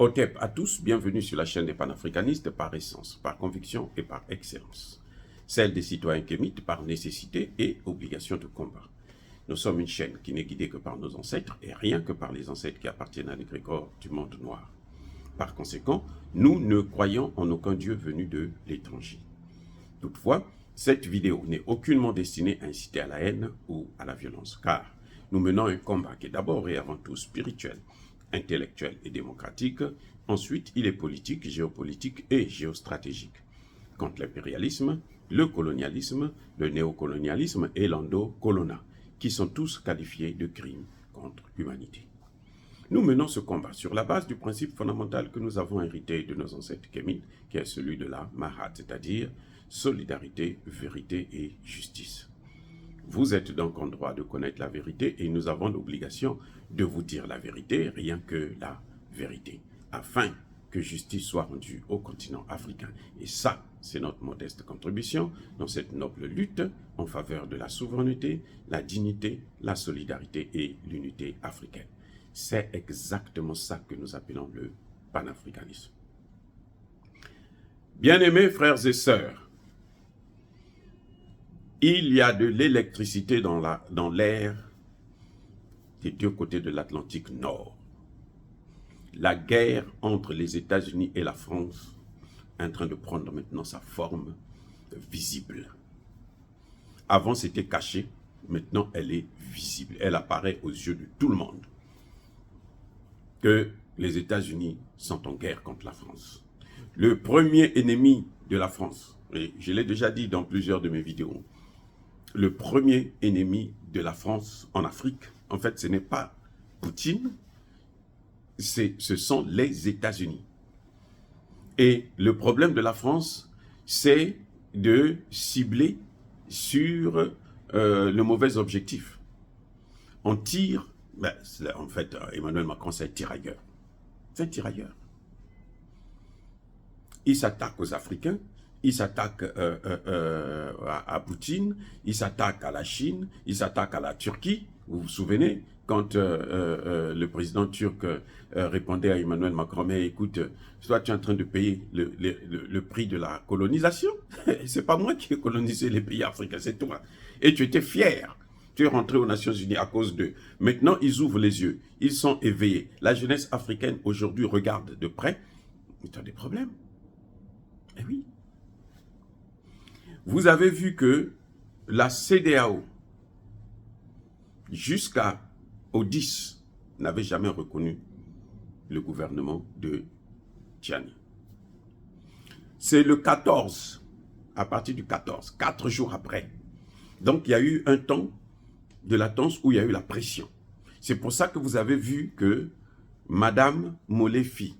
Otep à tous, bienvenue sur la chaîne des panafricanistes par essence, par conviction et par excellence. Celle des citoyens kémites par nécessité et obligation de combat. Nous sommes une chaîne qui n'est guidée que par nos ancêtres et rien que par les ancêtres qui appartiennent à l'égrégore du monde noir. Par conséquent, nous ne croyons en aucun Dieu venu de l'étranger. Toutefois, cette vidéo n'est aucunement destinée à inciter à la haine ou à la violence, car nous menons un combat qui est d'abord et avant tout spirituel, intellectuel et démocratique. Ensuite, il est politique, géopolitique et géostratégique. Contre l'impérialisme, le colonialisme, le néocolonialisme et l'endocolonat, qui sont tous qualifiés de crimes contre l'humanité. Nous menons ce combat sur la base du principe fondamental que nous avons hérité de nos ancêtres kémites, qui est celui de la Mahat, c'est-à-dire solidarité, vérité et justice. Vous êtes donc en droit de connaître la vérité et nous avons l'obligation de vous dire la vérité, rien que la vérité, afin que justice soit rendue au continent africain. Et ça, c'est notre modeste contribution dans cette noble lutte en faveur de la souveraineté, la dignité, la solidarité et l'unité africaine. C'est exactement ça que nous appelons le panafricanisme. Bien-aimés frères et sœurs, il y a de l'électricité dans l'air des deux côtés de l'Atlantique Nord. La guerre entre les États-Unis et la France est en train de prendre maintenant sa forme visible. Avant, c'était caché, maintenant elle est visible. Elle apparaît aux yeux de tout le monde que les États-Unis sont en guerre contre la France. Le premier ennemi de la France, et je l'ai déjà dit dans plusieurs de mes vidéos, le premier ennemi de la France en Afrique, en fait, ce n'est pas Poutine, ce sont les États-Unis. Et le problème de la France, c'est de cibler sur le mauvais objectif. On tire, en fait, Emmanuel Macron, c'est un tirailleur. C'est un tirailleur. Il s'attaque aux Africains, il s'attaque à Poutine, il s'attaque à la Chine, il s'attaque à la Turquie. Vous vous souvenez, quand le président turc répondait à Emmanuel Macron, mais écoute, toi tu es en train de payer le prix de la colonisation. C'est pas moi qui ai colonisé les pays africains, c'est toi. Et tu étais fier. Tu es rentré aux Nations Unies à cause d'eux. Maintenant, ils ouvrent les yeux. Ils sont éveillés. La jeunesse africaine aujourd'hui regarde de près. Mais tu as des problèmes. Eh oui. Vous avez vu que la CEDEAO, jusqu'au 10, n'avait jamais reconnu le gouvernement de Tiani. C'est le 14, à partir du 14, 4 jours après. Donc il y a eu un temps de latence où il y a eu la pression. C'est pour ça que vous avez vu que Madame Molefi,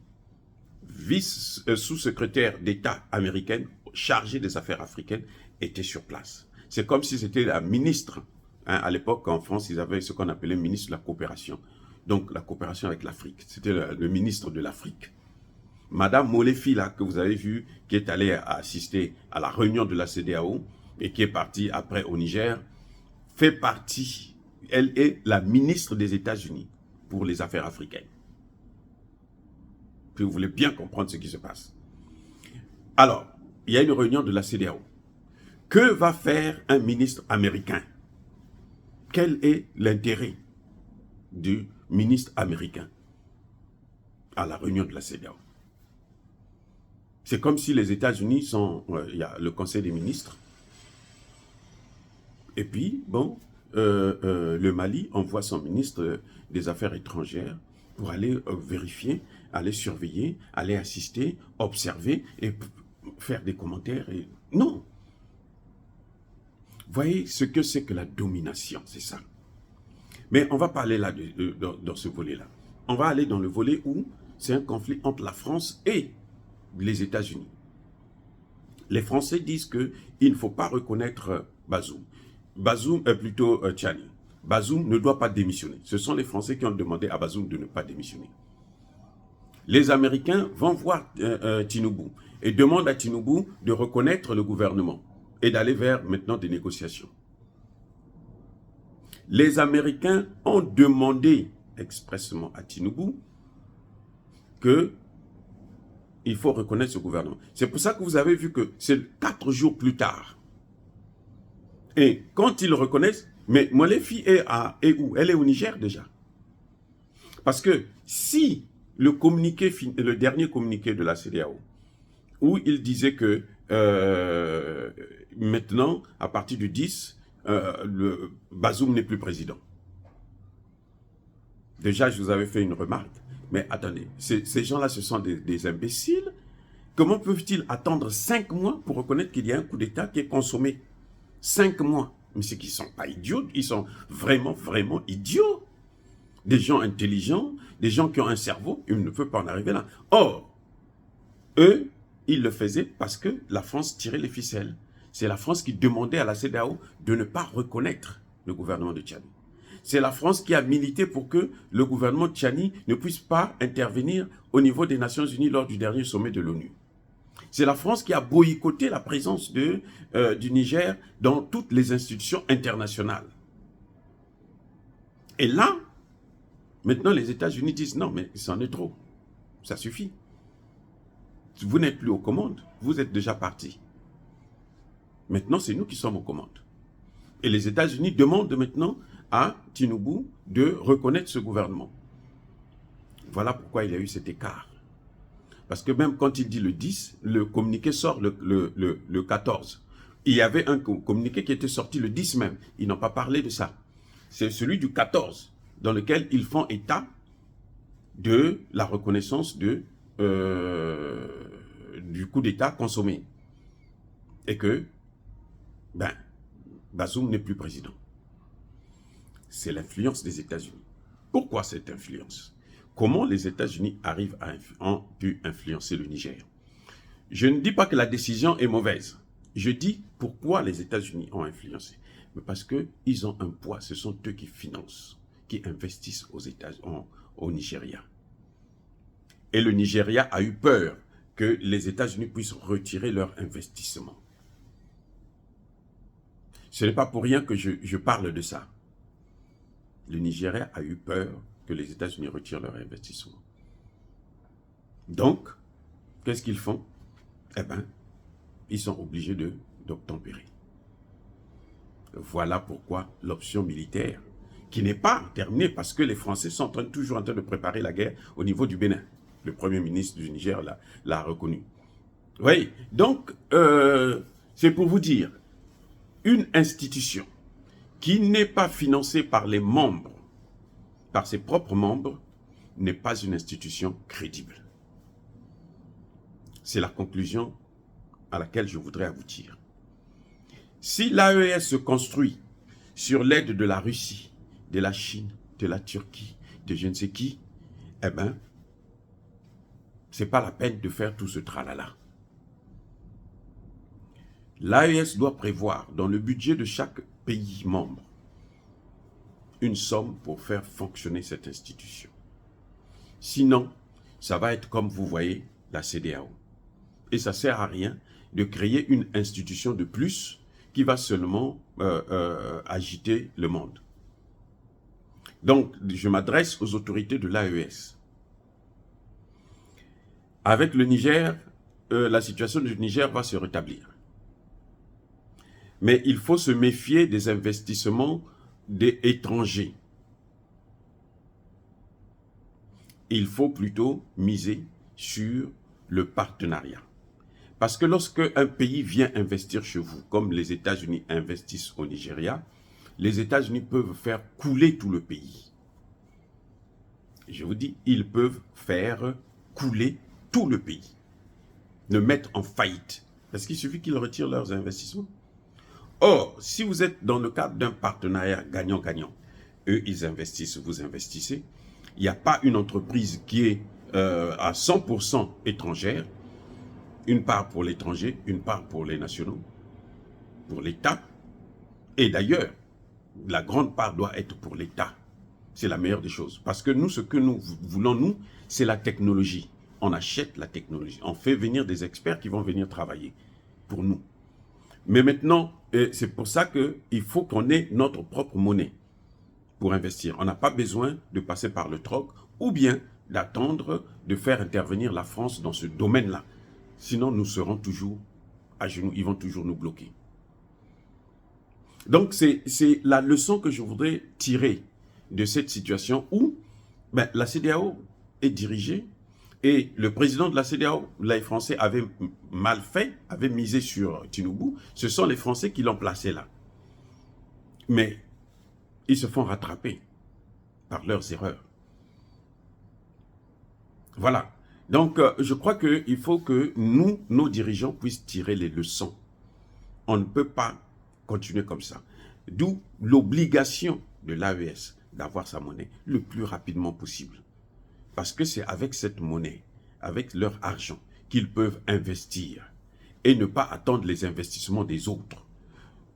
sous-secrétaire d'État américaine, chargée des affaires africaines, était sur place. C'est comme si c'était la ministre. À l'époque, en France, ils avaient ce qu'on appelait ministre de la coopération. Donc, la coopération avec l'Afrique. C'était le ministre de l'Afrique. Madame Molefi, là, que vous avez vu, qui est allée assister à la réunion de la CEDEAO et qui est partie après au Niger, fait partie, elle est la ministre des États-Unis pour les affaires africaines. Puis vous voulez bien comprendre ce qui se passe. Alors, il y a une réunion de la CEDEAO. Que va faire un ministre américain? Quel est l'intérêt du ministre américain à la réunion de la CEDEAO? C'est comme si les États-Unis sont... il y a le Conseil des ministres. Et puis, bon, le Mali envoie son ministre des Affaires étrangères pour aller vérifier, aller surveiller, aller assister, observer et faire des commentaires. Et... Non! Voyez ce que c'est que la domination, c'est ça. Mais on va parler là dans ce volet-là. On va aller dans le volet où c'est un conflit entre la France et les États-Unis. Les Français disent qu'il ne faut pas reconnaître Bazoum. Bazoum est plutôt Tiani. Bazoum ne doit pas démissionner. Ce sont les Français qui ont demandé à Bazoum de ne pas démissionner. Les Américains vont voir Tinubu et demandent à Tinubu de reconnaître le gouvernement et d'aller vers maintenant des négociations. Les Américains ont demandé expressément à Tinubu que il faut reconnaître ce gouvernement. C'est pour ça que vous avez vu que c'est 4 jours plus tard. Et quand ils le reconnaissent, mais Molefi est où? Elle est au Niger déjà. Parce que si le dernier communiqué de la CEDEAO, où il disait que maintenant, à partir du 10, Bazoum n'est plus président. Déjà, je vous avais fait une remarque. Mais attendez, ces gens-là, ce sont des imbéciles. Comment peuvent-ils attendre 5 mois pour reconnaître qu'il y a un coup d'État qui est consommé? 5 mois. Mais c'est qu'ils ne sont pas idiots, ils sont vraiment, vraiment idiots. Des gens intelligents, des gens qui ont un cerveau, ils ne peuvent pas en arriver là. Or, eux, ils le faisaient parce que la France tirait les ficelles. C'est la France qui demandait à la CEDEAO de ne pas reconnaître le gouvernement de Tchani. C'est la France qui a milité pour que le gouvernement de Tchani ne puisse pas intervenir au niveau des Nations Unies lors du dernier sommet de l'ONU. C'est la France qui a boycotté la présence du Niger dans toutes les institutions internationales. Et là, maintenant les États-Unis disent non, mais c'en est trop. Ça suffit. Vous n'êtes plus aux commandes, vous êtes déjà partis. Maintenant, c'est nous qui sommes aux commandes. Et les États-Unis demandent maintenant à Tinubu de reconnaître ce gouvernement. Voilà pourquoi il y a eu cet écart. Parce que même quand il dit le 10, le communiqué sort le 14. Il y avait un communiqué qui était sorti le 10 même. Ils n'ont pas parlé de ça. C'est celui du 14, dans lequel ils font état de la reconnaissance du coup d'État consommé. Et que, Bazoum n'est plus président. C'est l'influence des États-Unis. Pourquoi cette influence? Comment les États-Unis ont pu influencer le Niger? Je ne dis pas que la décision est mauvaise. Je dis pourquoi les États-Unis ont influencé. Mais parce qu'ils ont un poids. Ce sont eux qui financent, qui investissent au Nigeria. Et le Nigeria a eu peur que les États-Unis puissent retirer leur investissement. Ce n'est pas pour rien que je parle de ça. Le Nigeria a eu peur que les États-Unis retirent leur investissement. Donc, qu'est-ce qu'ils font? Eh bien, ils sont obligés d'obtempérer. Voilà pourquoi l'option militaire, qui n'est pas terminée, parce que les Français sont toujours en train de préparer la guerre au niveau du Bénin. Le Premier ministre du Niger l'a reconnu. Oui, donc, c'est pour vous dire, une institution qui n'est pas financée par les membres, par ses propres membres, n'est pas une institution crédible. C'est la conclusion à laquelle je voudrais aboutir. Si l'AES se construit sur l'aide de la Russie, de la Chine, de la Turquie, de je ne sais qui, eh bien, ce n'est pas la peine de faire tout ce tralala. L'AES doit prévoir dans le budget de chaque pays membre une somme pour faire fonctionner cette institution. Sinon, ça va être comme vous voyez la CEDEAO. Et ça ne sert à rien de créer une institution de plus qui va seulement agiter le monde. Donc, je m'adresse aux autorités de l'AES. Avec le Niger, la situation du Niger va se rétablir. Mais il faut se méfier des investissements des étrangers. Il faut plutôt miser sur le partenariat. Parce que lorsque un pays vient investir chez vous, comme les États-Unis investissent au Nigeria, les États-Unis peuvent faire couler tout le pays. Je vous dis, ils peuvent faire couler tout le pays, le mettre en faillite. Parce qu'il suffit qu'ils retirent leurs investissements. Or, si vous êtes dans le cadre d'un partenariat gagnant-gagnant, eux, ils investissent, vous investissez, il n'y a pas une entreprise qui est à 100% étrangère, une part pour l'étranger, une part pour les nationaux, pour l'État. Et d'ailleurs, la grande part doit être pour l'État. C'est la meilleure des choses. Parce que nous, ce que nous voulons, nous, c'est la technologie. On achète la technologie. On fait venir des experts qui vont venir travailler pour nous. Mais maintenant, c'est pour ça qu'il faut qu'on ait notre propre monnaie pour investir. On n'a pas besoin de passer par le troc ou bien d'attendre, de faire intervenir la France dans ce domaine-là. Sinon, nous serons toujours à genoux, ils vont toujours nous bloquer. Donc, c'est la leçon que je voudrais tirer de cette situation où la CEDEAO est dirigée et le président de la CEDEAO, les Français avaient mal fait, avaient misé sur Tinubu. Ce sont les Français qui l'ont placé là. Mais ils se font rattraper par leurs erreurs. Voilà. Donc, je crois qu'il faut que nous, nos dirigeants, puissent tirer les leçons. On ne peut pas continuer comme ça. D'où l'obligation de l'AES d'avoir sa monnaie le plus rapidement possible. Parce que c'est avec cette monnaie, avec leur argent, qu'ils peuvent investir et ne pas attendre les investissements des autres.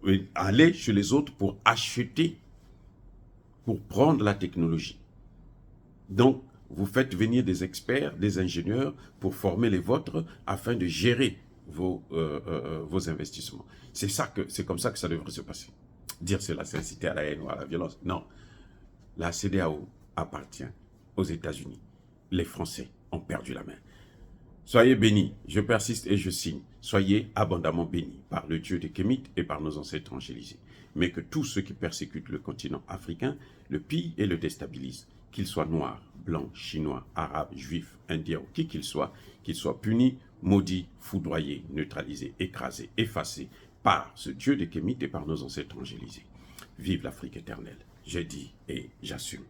Et aller chez les autres pour acheter, pour prendre la technologie. Donc, vous faites venir des experts, des ingénieurs pour former les vôtres afin de gérer vos investissements. C'est comme ça que ça devrait se passer. Dire cela, c'est inciter à la haine ou à la violence. Non. La CEDEAO appartient aux États-Unis. Les Français ont perdu la main. Soyez bénis, je persiste et je signe. Soyez abondamment bénis par le Dieu des Kémites et par nos ancêtres angélisés. Mais que tous ceux qui persécutent le continent africain le pillent et le déstabilisent, qu'ils soient noirs, blancs, chinois, arabes, juifs, indiens ou qui qu'ils soient punis, maudits, foudroyés, neutralisés, écrasés, effacés par ce Dieu des Kémites et par nos ancêtres angélisés. Vive l'Afrique éternelle. J'ai dit et j'assume.